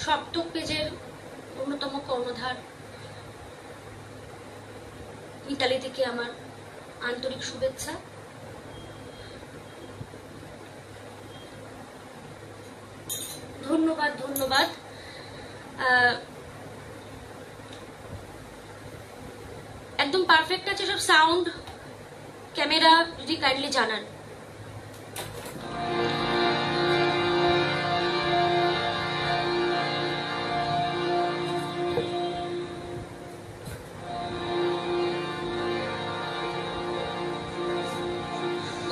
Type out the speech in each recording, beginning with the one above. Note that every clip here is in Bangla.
সপ্তক পেজের অন্যতম কর্ণধার মিতালি থেকে আমার আন্তরিক শুভেচ্ছা। ধন্যবাদ ধন্যবাদ। একদম পারফেক্ট আছে সব সাউন্ড ক্যামেরা, যদি কাইন্ডলি জানান।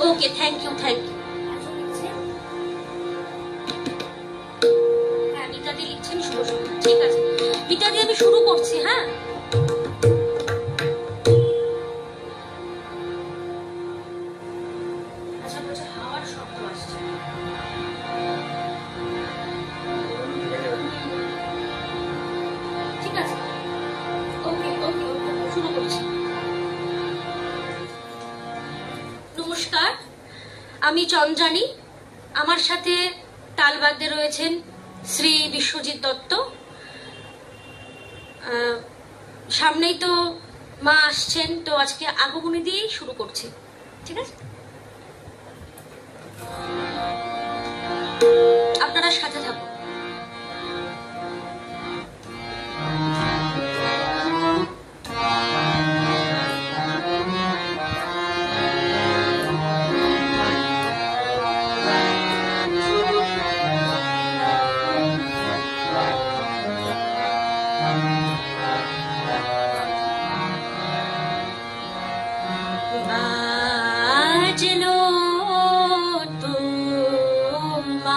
ওকে, থ্যাংক ইউ থ্যাংক ইউ। হ্যাঁ, মিতাদি লিখছেন শুভ সন্ধ্যা। ঠিক আছে মিতাদি, আমি শুরু করছি। হ্যাঁ, আচ্ছা বলছে হাওয়ার শব্দ আসছে। ঠিক আছে, ওকে ওকে ওকে, শুরু করছি। নমস্কার, আমি চন্দ্রানী। আমার সাথে তালবাদ্যে রয়েছেন শ্রী বিশ্বজিৎ দত্ত। সামনেই তো মা আসছেন, তো আজকে আগমনী দিয়েই শুরু করছি। ঠিক আছে, আপনারা সাথে থাকুন। বাজলো তোমার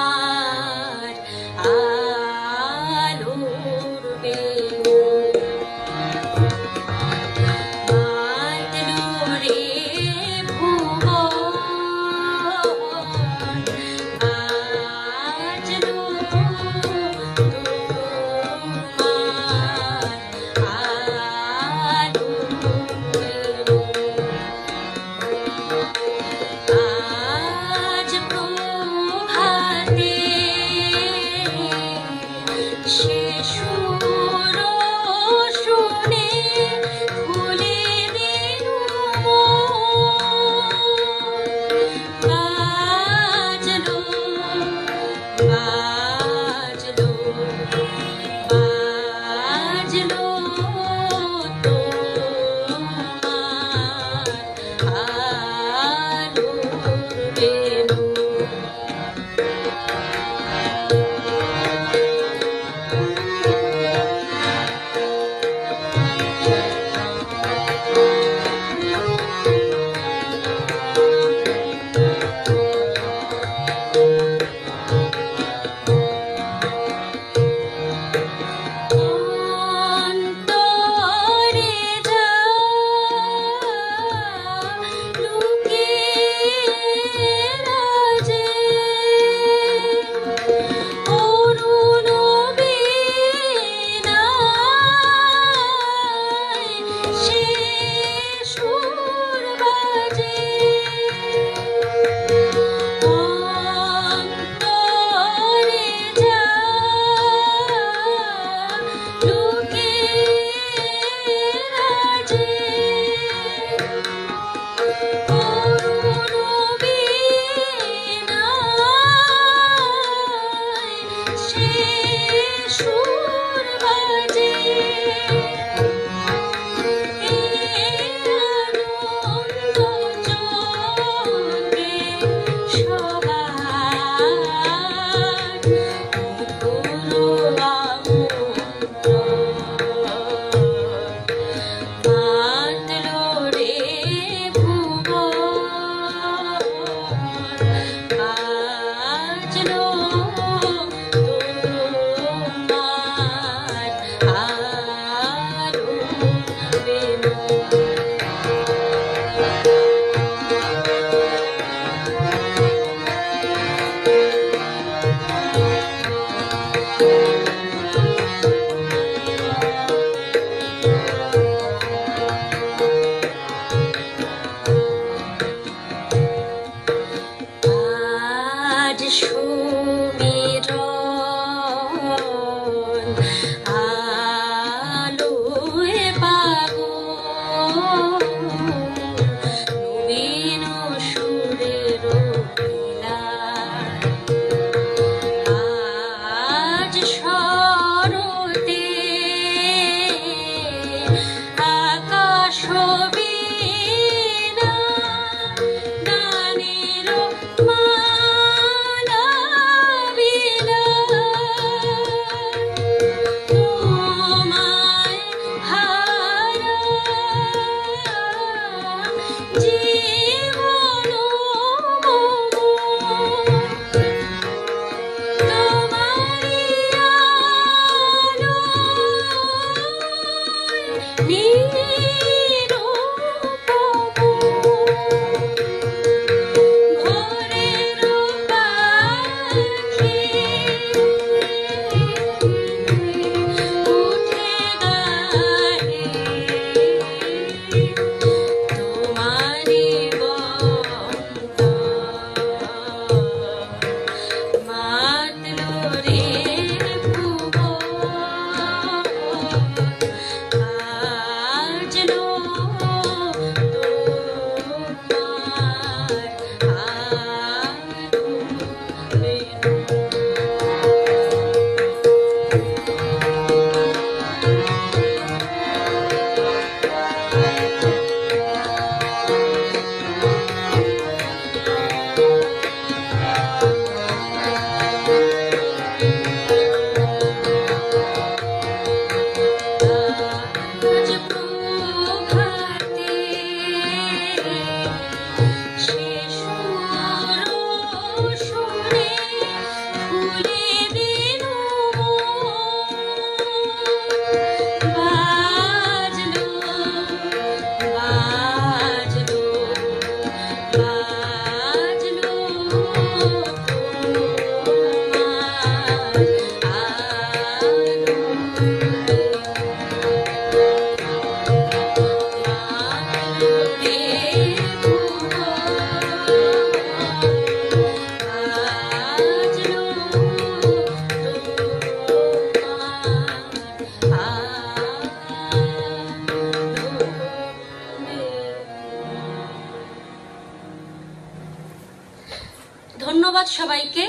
ধন্যবাদ সবাইকে।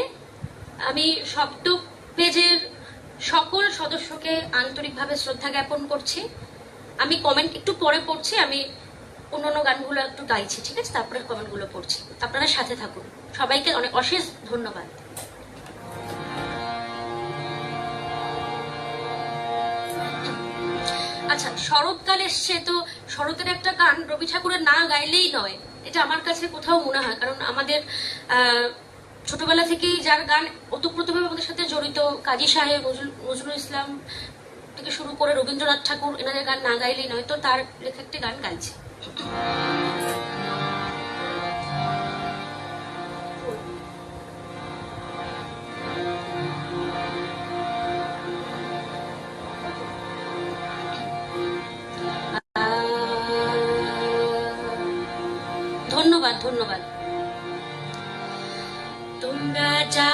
আমি সবটুক পেজের সকল সদস্যকে আন্তরিকভাবে শ্রদ্ধা জ্ঞাপন করছি। আমি কমেন্ট একটু পরে পড়ছি, আমি অন্যান্য গানগুলো একটু গাইছি, ঠিক আছে? তারপরে কমেন্টগুলো পড়ছি। আপনারা সাথে থাকুন। সবাইকে অনেক অশেষ ধন্যবাদ। আচ্ছা, শরৎকাল এসছে, তো শরতের একটা গান রবি ঠাকুরের না গাইলেই নয়, এটা আমার কাছে কোথাও মনে হয়। কারণ আমাদের ছোটবেলা থেকেই যার গান ওতপ্রোতভাবে আমাদের সাথে জড়িত, কাজী সাহেব, নজরুল ইসলাম থেকে শুরু করে রবীন্দ্রনাথ ঠাকুর, এনাদের গান না গাইলেই নয়, তো তার লেখা একটি গান গাইছে। ধন্যবাদ ধন্যবাদ। তোমরা যা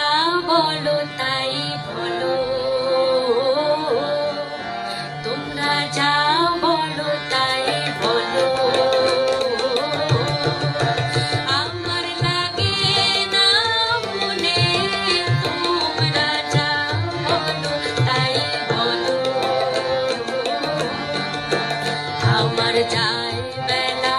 বলো তাই বলো, তোমরা যা বলো তাই বলো, আমার লাগে না মনে, তোমরা যা বলো তাই বলো, আমার যায় বেলা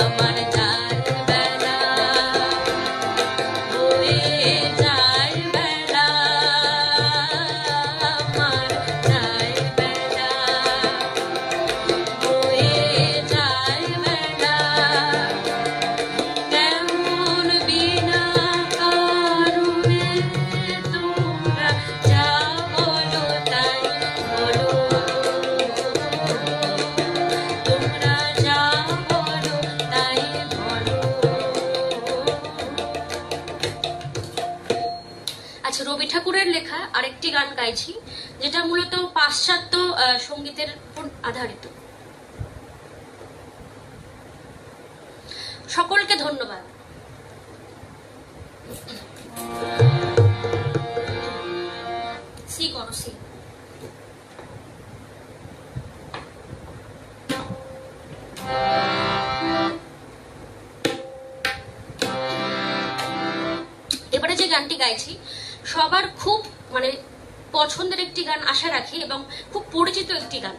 আমার গাইছি, যেটা মূলত পাশ্চাত্য সঙ্গীতের উপর আধারিত। সকলকে ধন্যবাদ। সি করো, সি। এবারে যে গানটি গাইছি সবার খুব মানে পছন্দের একটি গান আশা রাখি, এবং খুব পরিচিত একটি গান।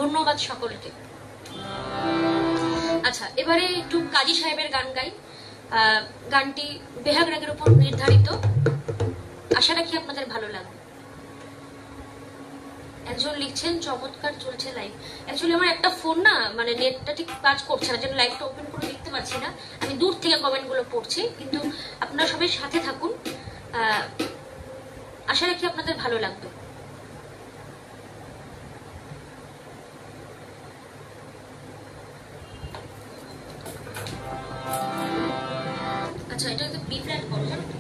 ধন্যবাদ সকলকে। আচ্ছা, এবারে একটু কাজী সাহেবের গান গাই। গানটি বেহাগ রাগের উপর নির্ধারিত, আশা রাখি আপনাদের ভালো লাগবে। একজন লিখছেন চমৎকার চলছে লাইভ। অ্যাকচুয়ালি আমার একটা ফোন না মানে নেটটা ঠিক কাজ করছে না, যেন লাইভটা ওপেন করে দেখতে পাচ্ছি না। আমি দূর থেকে কমেন্টগুলো পড়ছি, কিন্তু আপনারা সবাই সাথে থাকুন, আশা রাখি আপনাদের ভালো লাগবে। আচ্ছা, এটা বি ফ্ল্যাট করো, জানো তো?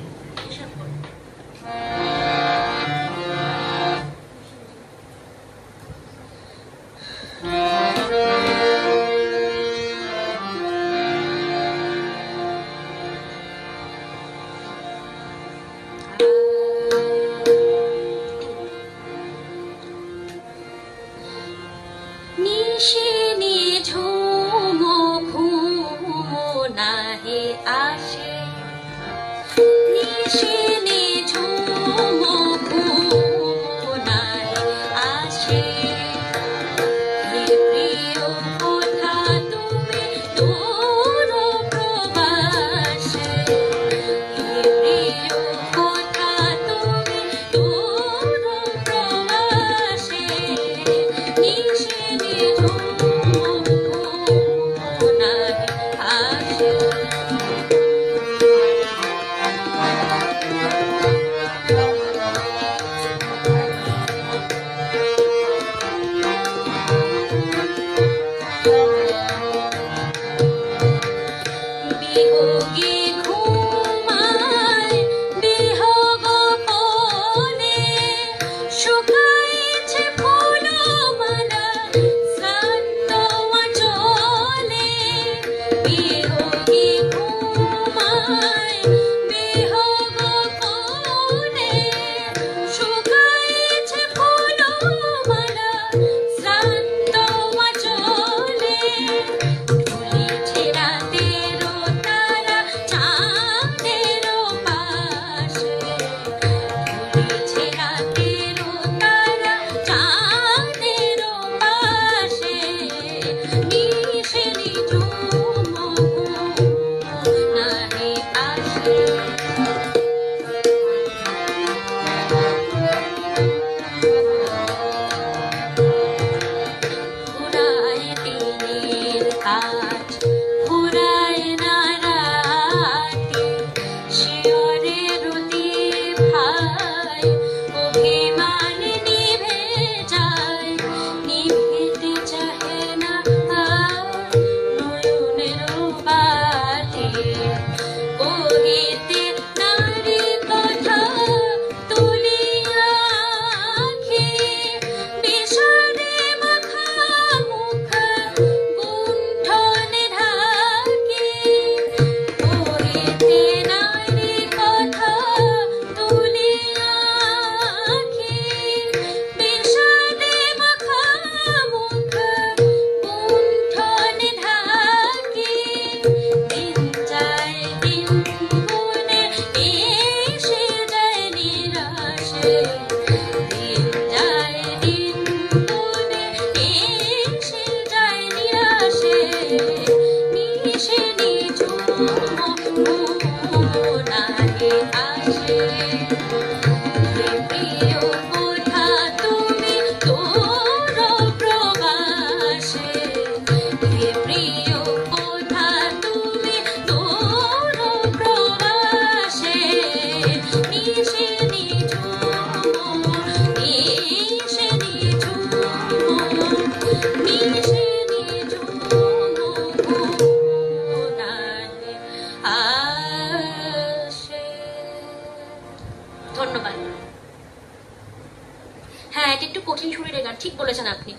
ঠিক বলেছেন আপনি।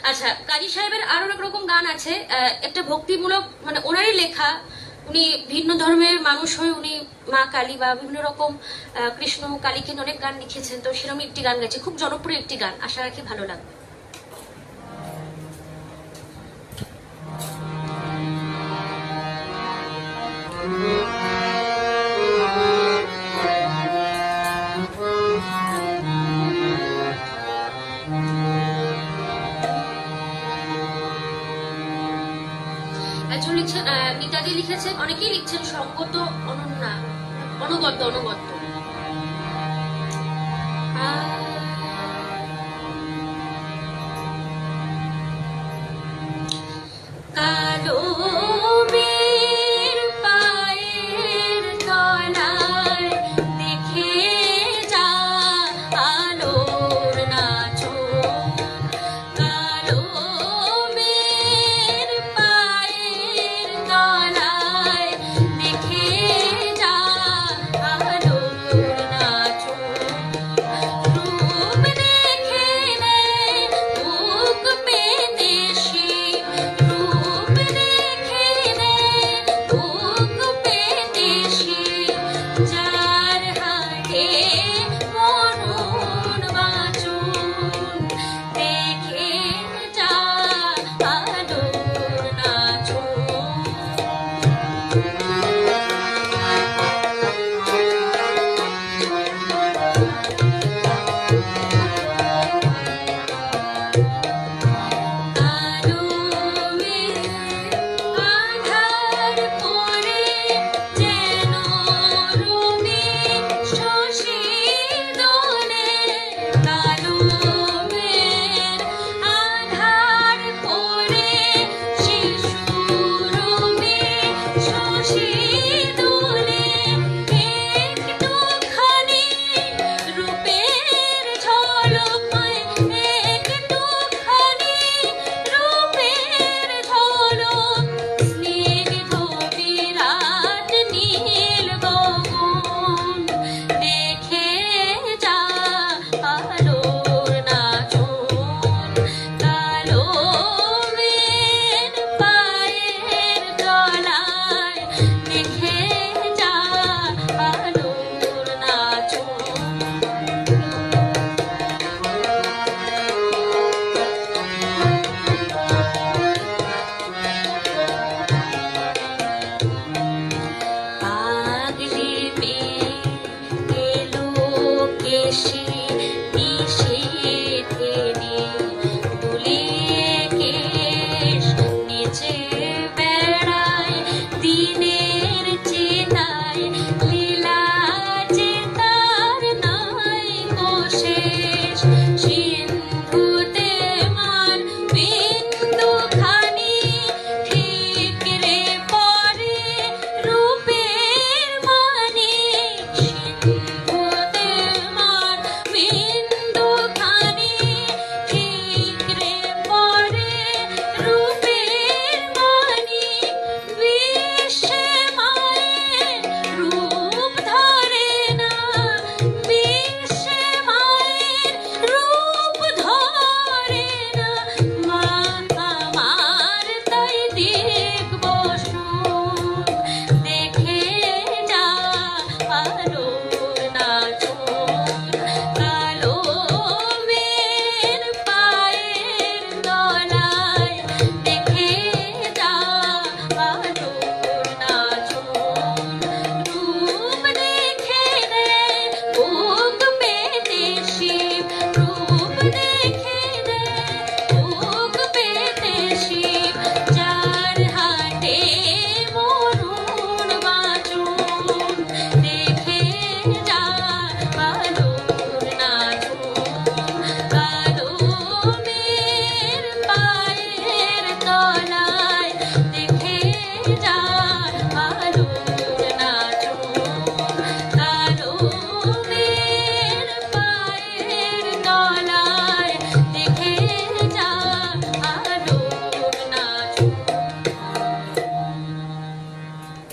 আচ্ছা, কাজী সাহেবের আরো অনেক রকম গান আছে, একটা ভক্তিমূলক, মানে ওনারই লেখা, উনি ভিন্ন ধর্মের মানুষ হয়ে উনি মা কালী বা বিভিন্ন রকম কৃষ্ণ কালীকে অনেক গান লিখেছেন, তো সেরকম একটি গান গেছে, খুব জনপ্রিয় একটি গান, আশা রাখি ভালো লাগবে। একজন লিখছেন, মিতাদি লিখেছেন, অনেকেই লিখছেন সঙ্গত অনন্যা, অনবদ্য অনবদ্য। কালো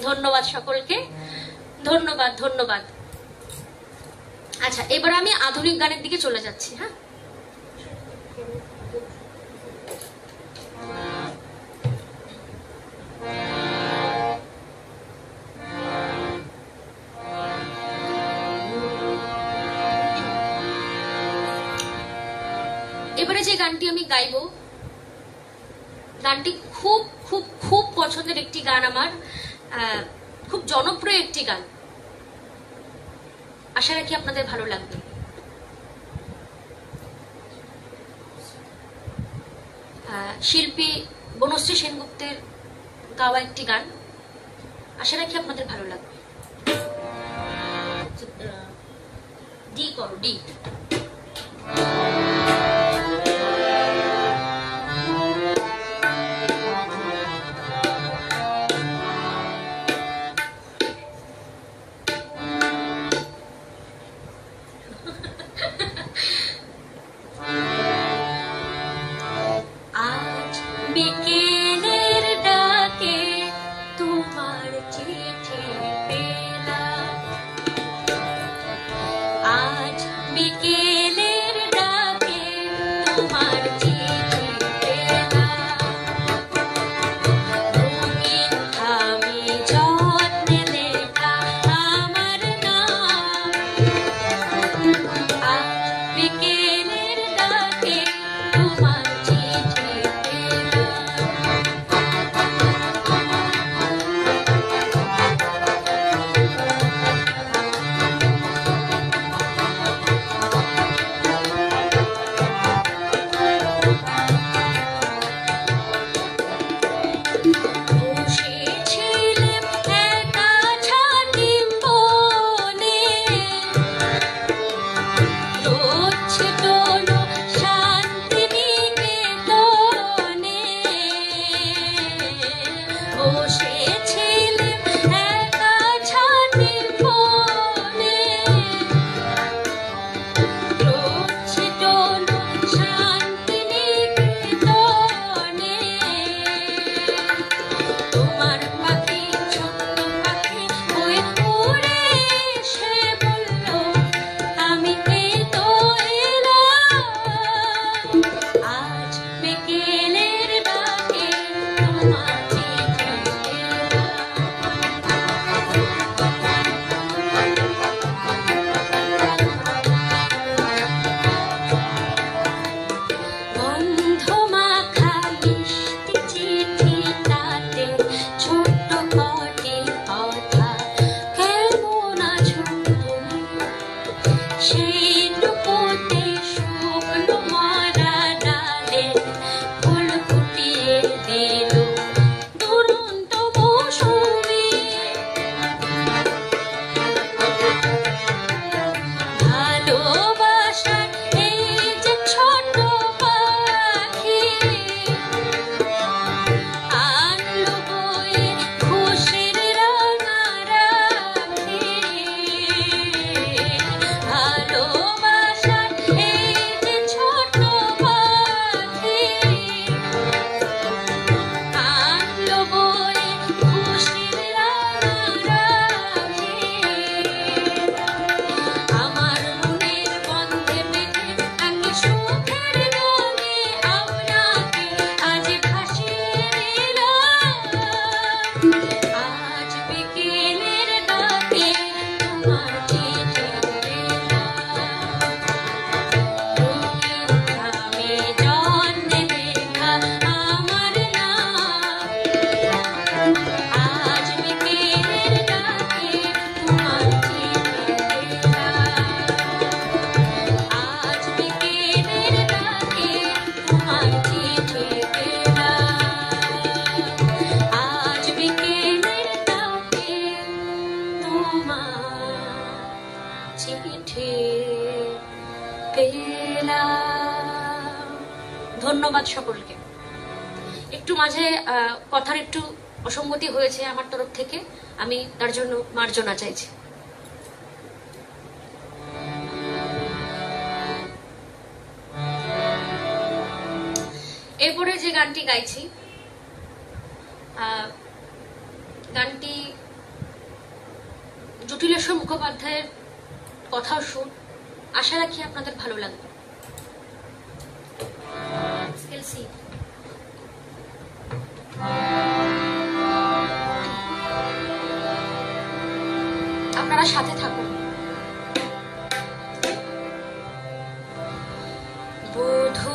ধন্যবাদ সকলকে, ধন্যবাদ ধন্যবাদ। আচ্ছা, এবার আমি আধুনিক গানের দিকে চলে যাচ্ছি। হ্যাঁ, যে গানটি আমি গাইবো, গানটি খুব খুব খুব পছন্দের একটি গান আমার, খুব জনপ্রিয় একটি গান। আশা রাখি আপনাদের ভালো লাগবে। শিল্পী বনশ্রী সেনগুপ্তের গাওয়া একটি গান, আশা রাখি আপনাদের ভালো লাগবে। ডি করো, ডি। আজ বিকেলের ডাকে তোমার চিঠি পেলাম, আজ বিকেলের ডাকে তোমার চিঠি পেলাম, রঙিন আমি যত্নে লেখা আমার নাম, আজ বিকেলের ডাকে তোমার চিঠি বসেছিলাম একা ছাতিম বনে, রোদ ছিটলো শান্তিনিকেতনে, বসেছিলাম একা ছাতিম বনে, রোদ ছিটলো শান্তিনিকেতনে, তোমার পাখি ছোট্ট পাখি হয়ে উড়ে এসে বলল আমি এই তো এলাম, আজ বিকেলের ডাকে তোমার চিঠি গন্ধ মাখা মিষ্টি চিঠি, তাতে ছোট্ট কটি কথা, কেমন আছো তুমি, সেইটুকুতে শুকনো মরা ডালে ফুল ফুটিয়ে দিল দুরন্ত মৌসুমী, ভালোবাসার এই যে ছোট পাখি, আনলো বয়ে খুশির রাঙা রাখি, ভালোবাসার এই যে ছোট পাখি, আনলো বয়ে খুশির রাঙা রাখি, আমার মনের বন্ধে বেঁধে তাকে সুখের রঙে আপনাকে আজ ভাসিয়ে দিলাম, আজ বিকেলের ডাকে তোমার চিঠি পেলাম, রঙিন আমি যত্নে লেখা আমার নাম, আজ বিকেলের ডাকে তোমার চিঠি পেলাম, আজ বিকেলের ডাকে তোমার চিঠি পেলাম, আজ বিকেলের ডাকে তোমার চিঠি পেলাম। ধন্যবাদ সকলকে। একটু মাঝে কথার একটু অসঙ্গতি হয়েছে আমার তরফ থেকে, আমি তার জন্য মার্জনা চাইছি। এরপরে যে গানটি গাইছি, গানটি জটিলেশ্বর মুখোপাধ্যায়ের কথা সুর, আশা রাখি আপনাদের ভালো লাগবে। আপনারা সাথে থাকুন। বধূ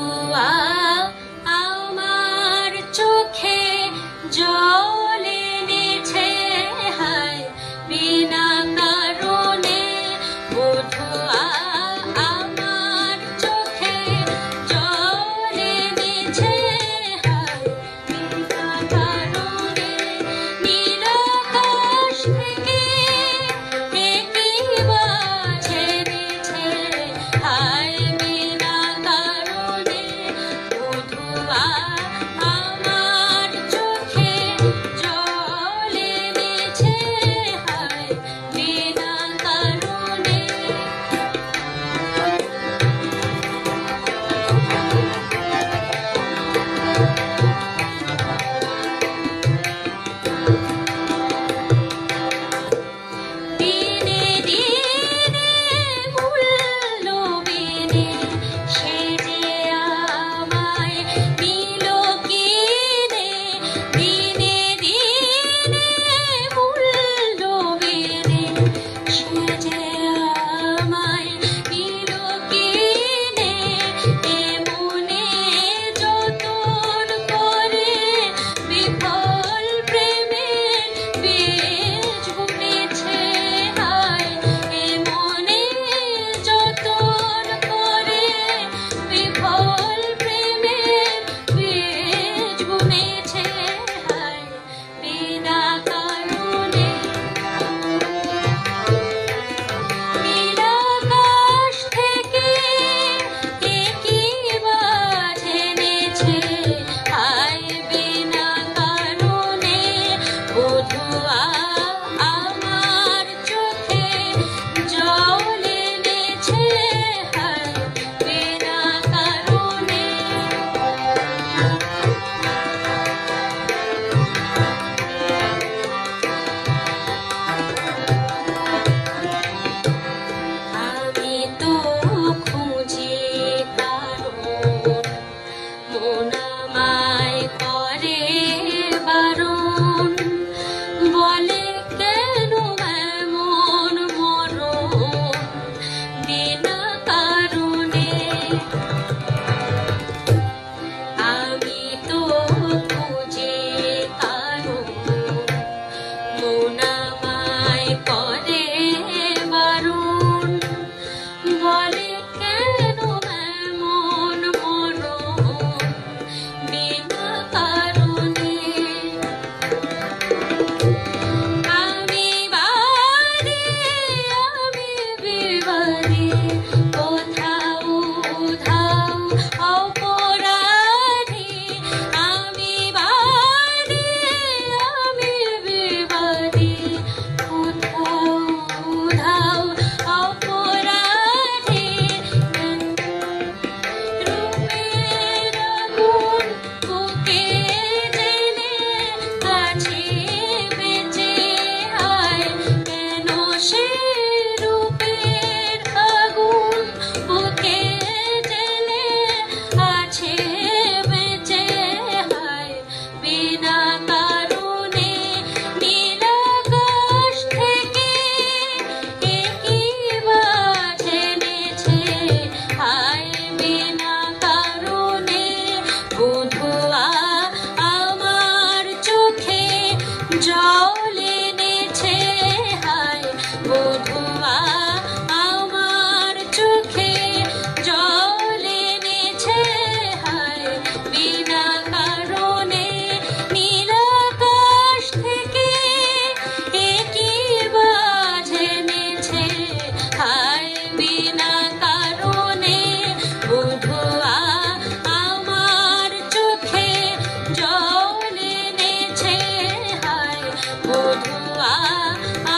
বধুয়া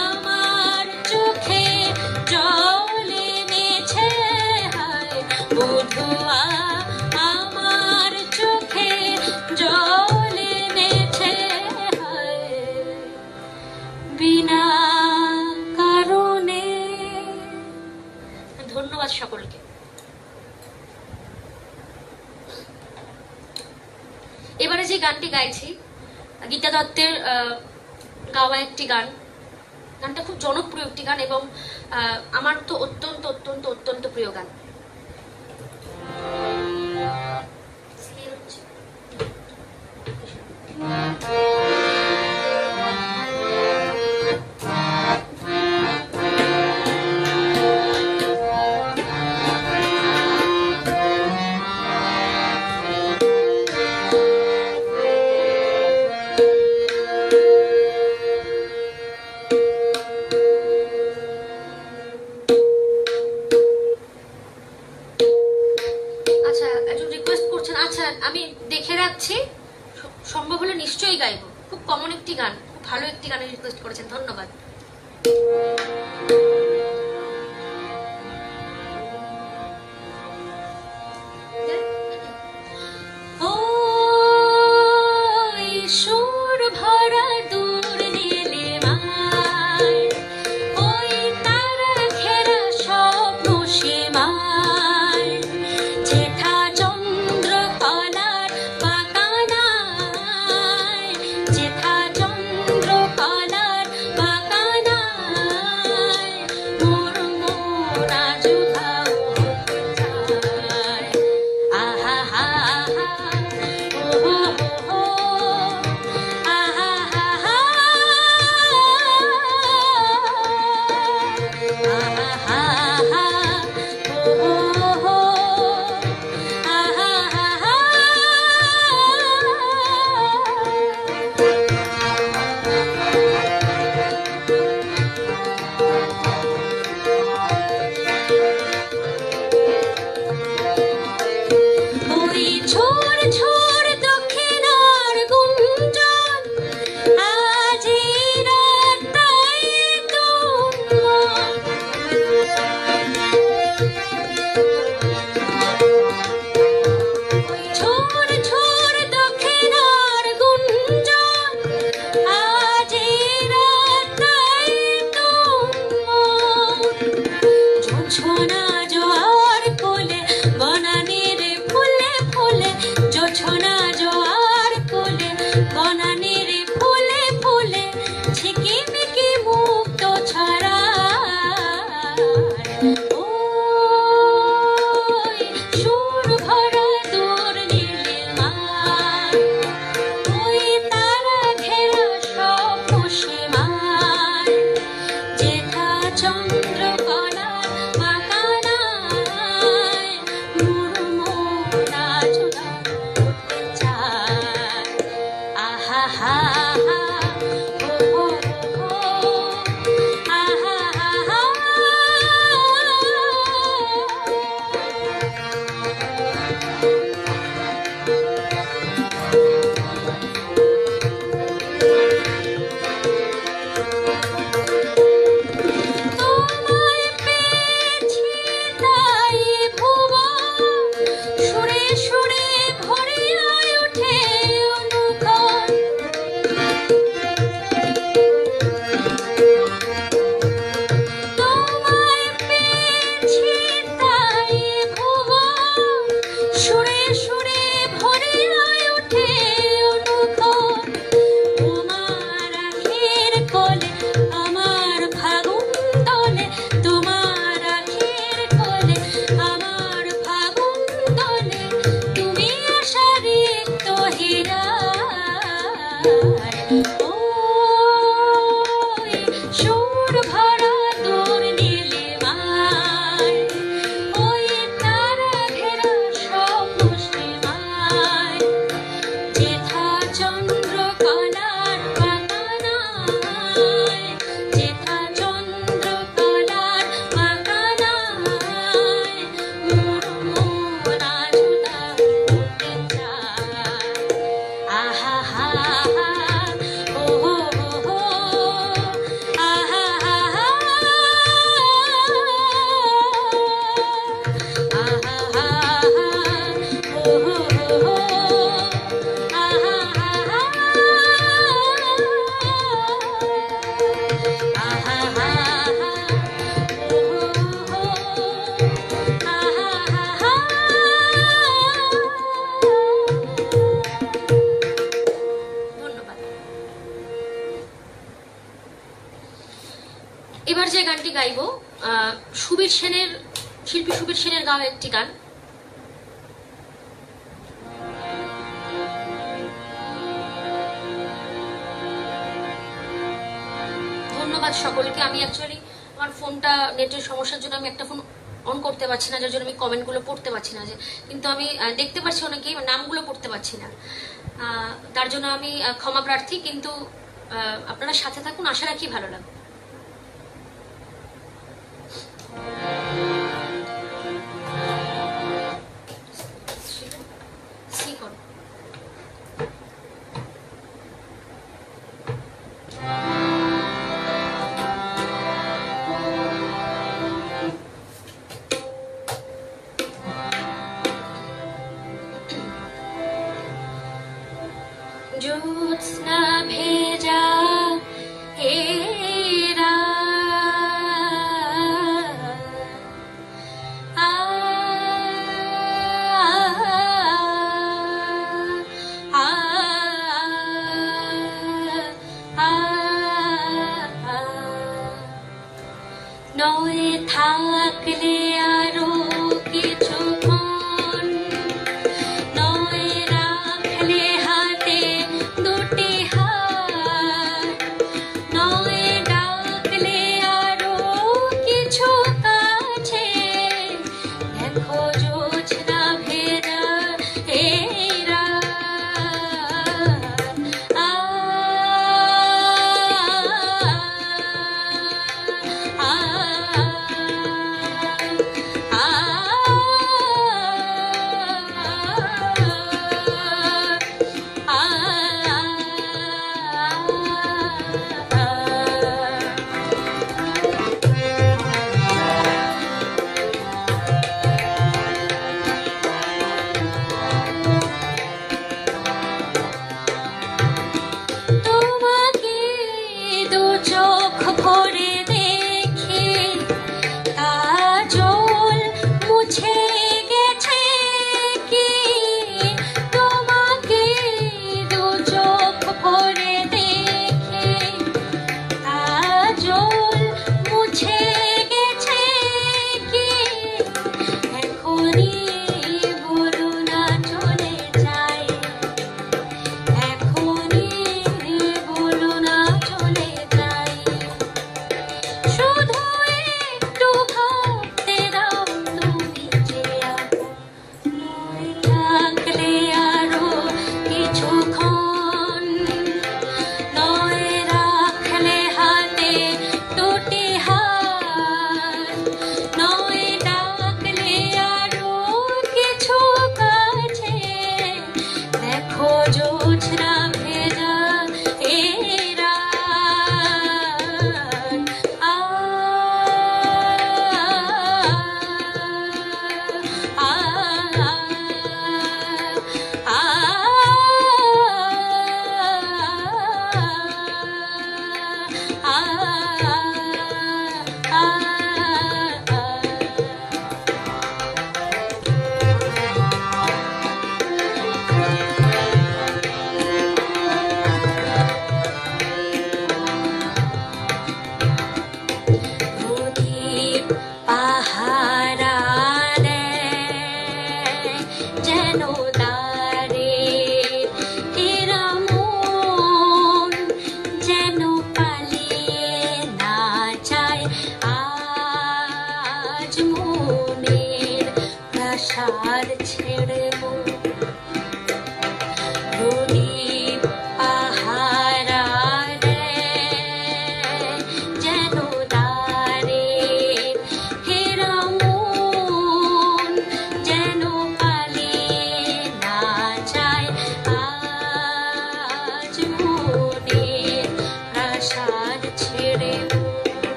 আমার চোখে জল এনেছে হায় বধুয়া আমার চোখে জল এনেছে হায় বিনা কারণে। ধন্যবাদ সকলকে। এবারে যে গানটি গাইছি গীতা দত্তের গাওয়া একটি গান। গানটা খুব জনপ্রিয় একটি গান এবং আমার তো অত্যন্ত অত্যন্ত অত্যন্ত প্রিয় গান। আচ্ছা, একজন রিকোয়েস্ট করছেন, আচ্ছা আমি দেখে রাখছি, সম্ভব হলে নিশ্চয়ই গাইবো। খুব কমন একটি গান, খুব ভালো একটি গানের রিকোয়েস্ট করেছেন, ধন্যবাদ। ওই সুর ভরা দূর নীলিমায়, ওই তারা ঘেরা স্বপ্ন সীমায়, যেথা চন্দ্রকলার বাগানায়, যেথা চন্দ্রকলার বাগানায় এবার যে গানটি গাইবো সুবীর সেনের, শিল্পী সুবীর সেনের গাওয়া একটি গান। ধন্যবাদ সকলকে। আমি অ্যাকচুয়ালি আমার ফোনটা নেটের সমস্যার জন্য আমি একটা ফোন অন করতে পারছি না, যার জন্য আমি কমেন্টগুলো পড়তে পারছি না, যে কিন্তু আমি দেখতে পাচ্ছি অনেকেই নামগুলো পড়তে পারছি না, তার জন্য আমি ক্ষমা প্রার্থী। কিন্তু আপনারা সাথে থাকুন, আশা রাখি ভালো লাগবে। জ্যোৎস্না ভেজা হেরা নয় থাকলে আরো কিছুক্ষণ, নয় রাখলে হাতে দুটি হাত, নয় ডাকলে আরো কিছু কাছে, দেখো জোছনা ভেজা এই রাত।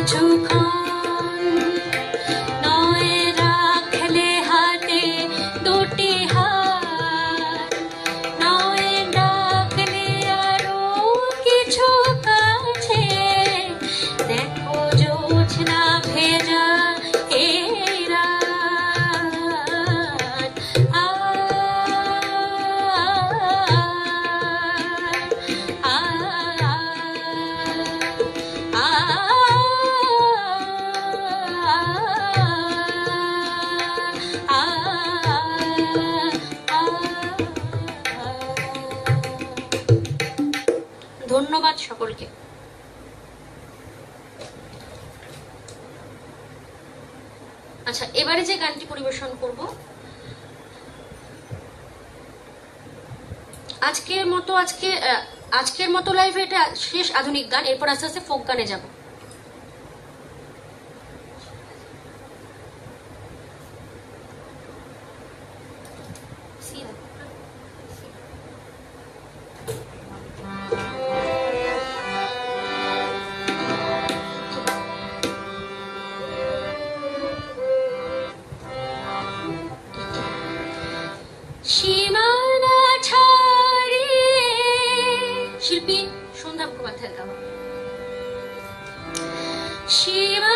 কিছুক্ষণ নয় রাখলে হাতে দুটি হাত, নয় ডাকলে আরো কিছু কাছে, দেখো জোছনা ভেজা এই রাত। আ আ আ ধন্যবাদ সকলকে। আচ্ছা, এবারে যে গানটি পরিবেশন করব, আজকের মতো লাইভে এটা শেষ আধুনিক গান। এরপর আস্তে আস্তে ফোক গানে যাব। সীমানা ছাড়িয়ে, শিল্পী সন্ধ্যা মুখোপাধ্যায়ের গাওয়া। সীমা